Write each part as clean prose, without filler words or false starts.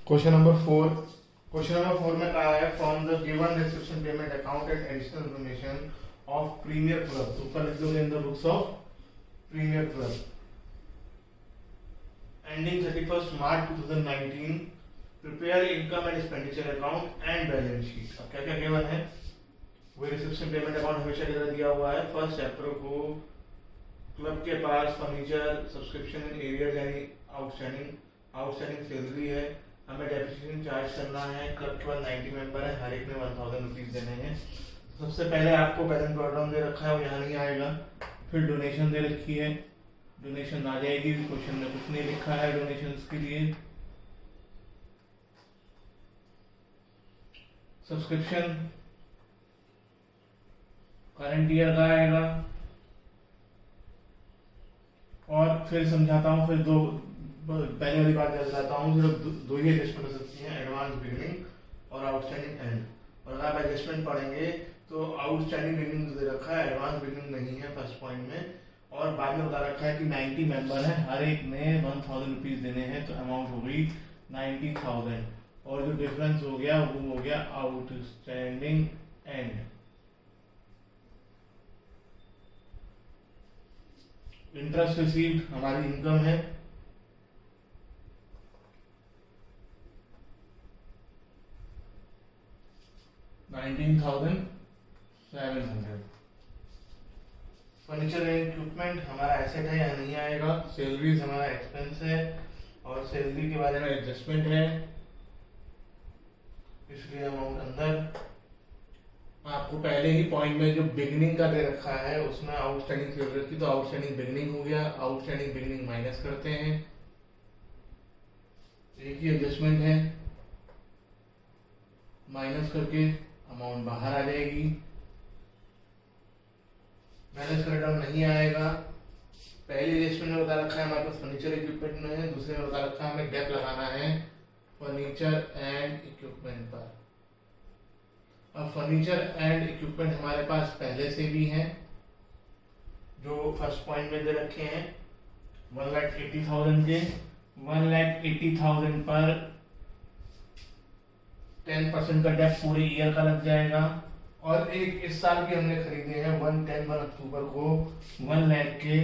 Question number 4। Question number 4 में कहा है from the given reception payment account and additional information of premier club. तो ऊपर लिख दोगे in the books of premier club ending 31st March 2019 prepare income and expenditure account and balance sheet. अब क्या क्या गिवन है, वो रिसेप्शन पेमेंट अकाउंट हमेशा की तरह दिया हुआ है। फर्स्ट चैप्टर को क्लब के पास फर्नीचर सब्सक्रिप्शन एरियर यानी आउटस्टैंडिंग सैलरी है, हमें डेप्रिसिएशन चार्ज करना है। क्लब के पास 90 मेंबर है, हर एक में 1000 रुपीज देने हैं। सबसे पहले आपको बैलेंस ड्रॉडाउन दे रखा है, वो यहाँ नहीं आएगा। फिर डोनेशन दे रखी है, डोनेशन आ जाएगी, क्वेश्चन में कुछ नहीं लिखा है डोनेशन के लिए। सब्सक्रिप्शन करंट ईयर का आएगा। और फिर समझाता हूँ, फिर दो पहले वाली बात याद दिलाता हूँ, सिर्फ दो ही एडजस्टमेंट हो सकती हैं, एडवांस बिगिनिंग और आउटस्टैंडिंग एंड। और अगर आप एडजस्टमेंट पढ़ेंगे तो आउटस्टैंडिंग बिगिनिंग दे रखा है, एडवांस बिगिनिंग नहीं है फर्स्ट पॉइंट में। और बाद में बता रखा है कि 90 मेंबर है, हर एक में 1000 रुपीज देने हैं, तो अमाउंट हो गई 90,000। और जो डिफरेंस हो गया वो हो गया आउटस्टैंडिंग एंड। इंटरेस्ट रिसीव्ड हमारी इनकम है, $19,700। फर्नीचर एंड इक्विपमेंट हमारा एसेट है, यहाँ नहीं आएगा। सैलरीज हमारा एक्सपेंस है और सैलरी के बारे में एडजस्टमेंट है, इसलिए अमाउंट अंदर। आपको पहले ही पॉइंट में जो बिगिनिंग का दे रखा है उसमें आउटस्टैंडिंग सैलरी की, तो आउटस्टैंडिंग बिगिनिंग हो गया, आउटस्टैंडिंग बिगिनिंग माइनस करते हैं, एक ही एडजस्टमेंट है, माइनस करके अमाउंट बाहर आ जाएगी। बैलेंस करेक्ट नहीं आएगा। पहले एडजस्टमेंट में बता रखा है हमारे पास फर्नीचर इक्विपमेंट में है, दूसरे में बता रखा है हमें डेप लगाना है फर्नीचर एंड इक्विपमेंट पर। अब फर्नीचर एंड इक्विपमेंट हमारे पास पहले से भी हैं, जो फर्स्ट पॉइंट में दे रखे हैं 1,80,000 के। 1,80,000 पर 10% का डेप पूरे ईयर का लग जाएगा। और एक इस साल के हमने खरीदे हैं 1 अक्टूबर को 1 लाख के।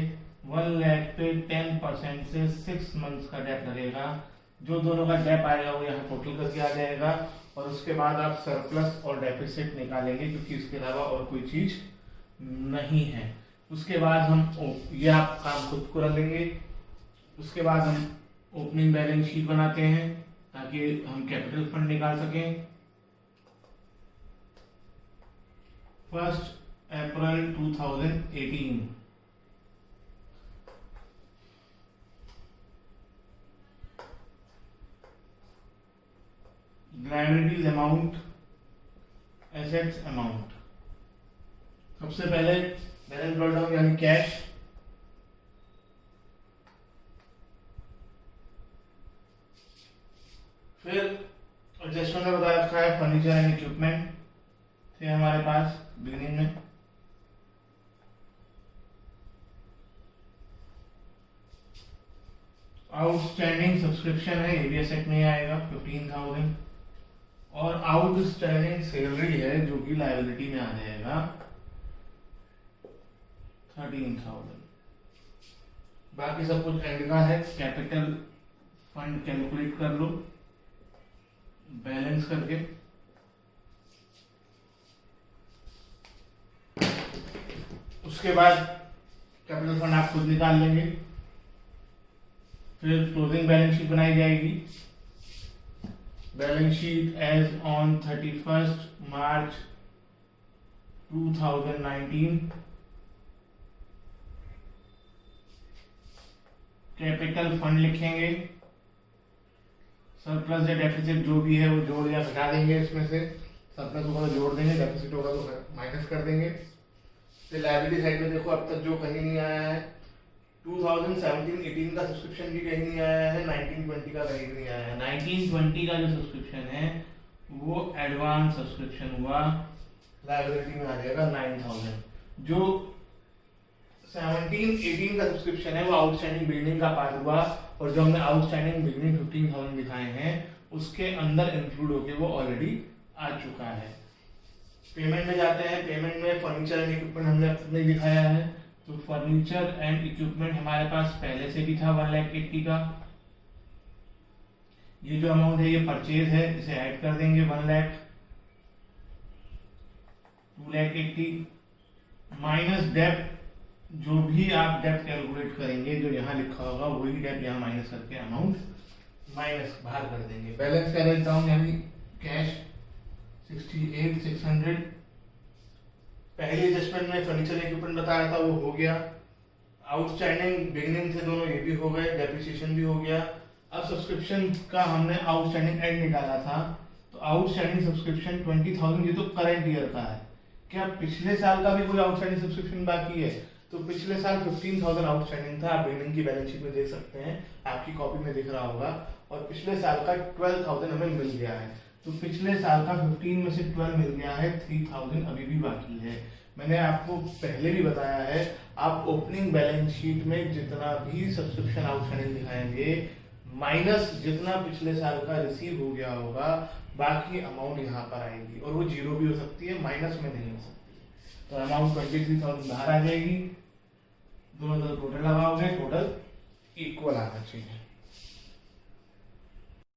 1 लाख पे 10% से 6 मंथ्स का डेप लगेगा। जो दोनों का डेप आएगा वो यहाँ टोटल करके आ जाएगा, और उसके बाद आप सरप्लस और डेफिसिट निकालेंगे, क्योंकि इसके अलावा और कोई चीज नहीं है। उसके बाद हम ये आप काम खुद कर लेंगे। उसके बाद हम ओपनिंग बैलेंस शीट बनाते हैं ताकि हम कैपिटल फंड निकाल सकें। 1 अप्रैल 2018 लायबिलिटीज अमाउंट, एसेट्स अमाउंट। सबसे पहले बैलेंस ब्रेकडाउन यानी कैश, फिर एडजस्टमेंट में बता रखा है फर्नीचर एंड इक्विपमेंट थे हमारे पास बिगिनिंग में। आउटस्टैंडिंग सब्सक्रिप्शन है, ये भी एसेट में आएगा 15,000। और आउटस्टैंडिंग सैलरी है जो कि लायबिलिटी में आ जाएगा 13,000। बाकी सब कुछ एंड का है। कैपिटल फंड कैलकुलेट कर लो बैलेंस करके। उसके बाद कैपिटल फंड आप खुद निकाल लेंगे। फिर क्लोजिंग बैलेंस शीट बनाई जाएगी। Balance sheet as on 31st March 2019। Capital fund लिखेंगे, सरप्लस या डेफिसिट जो भी है वो जोड़ या घटा देंगे। इसमें से सरप्लस होगा तो जोड़ देंगे, डेफिसिट होगा तो माइनस कर देंगे। फिर लायबिलिटी साइड में देखो अब तक जो कहीं नहीं आया है 2017-18 का सब्सक्रिप्शन भी कहीं नहीं आया है, 19-20 का कहीं नहीं आया है। 19-20 का जो सब्सक्रिप्शन है वो एडवांस सब्सक्रिप्शन हुआ, लायबिलिटी में आ जाएगा 9,000। जो 17-18 का सब्सक्रिप्शन है वो आउटस्टैंडिंग बिल्डिंग का पार्ट हुआ, और जो हमने आउटस्टैंडिंग बिगनिंग 15,000 दिखाए हैं उसके अंदर इंक्लूड होके वो ऑलरेडी आ चुका है। पेमेंट में जाते हैं। पेमेंट में फर्नीचर एंड इक्विपमेंट हमने अपने दिखाया है, तो फर्नीचर एंड इक्विपमेंट हमारे पास पहले से भी था 1,80,000 का। ये जो अमाउंट है ये परचेज है, इसे ऐड कर देंगे 1,00,000, 2,80,000 माइनस डेप्ट। जो भी आप डेप्ट कैलकुलेट करेंगे जो यहाँ लिखा होगा वही डेप्ट यहाँ माइनस करके अमाउंट माइनस बाहर कर देंगे। बैलेंस कैरेज डाउन यानी कैश 68,600। पहले एडजस्टमेंट में फर्नीचर इक्विपमेंट बताया था वो हो गया। आउटस्टैंडिंग बिगिनिंग से दोनों ये भी हो गए, डेप्रिसिएशन भी हो गया। अब सब्सक्रिप्शन का हमने आउटस्टैंडिंग एंड निकाला था, तो आउटस्टैंडिंग सब्सक्रिप्शन 20,000, ये तो करंट ईयर का है। क्या पिछले साल का भी कोई आउटस्टैंडिंग सब्सक्रिप्शन बाकी है? तो पिछले साल 15,000 आउटस्टैंडिंग था, आप बिगिनिंग की बैलेंस शीट में देख सकते हैं, आपकी कॉपी में दिख रहा होगा। और पिछले साल का 12,000 हमें मिल गया है, तो पिछले साल का 15 में से 12 मिल गया है, 3,000 अभी भी बाकी है। मैंने आपको पहले भी बताया है, आप ओपनिंग बैलेंस शीट में जितना भी सब्सक्रिप्शन आउटस्टैंडिंग दिखाएंगे माइनस जितना पिछले साल का रिसीव हो गया होगा, बाकी अमाउंट यहाँ पर आएगी और वो जीरो भी हो सकती है, माइनस में नहीं हो सकती। तो अमाउंट 23,000 बाहर आ जाएगी। दोनों तरफ टोटल लगाओगे, टोटल इक्वल आना चाहिए।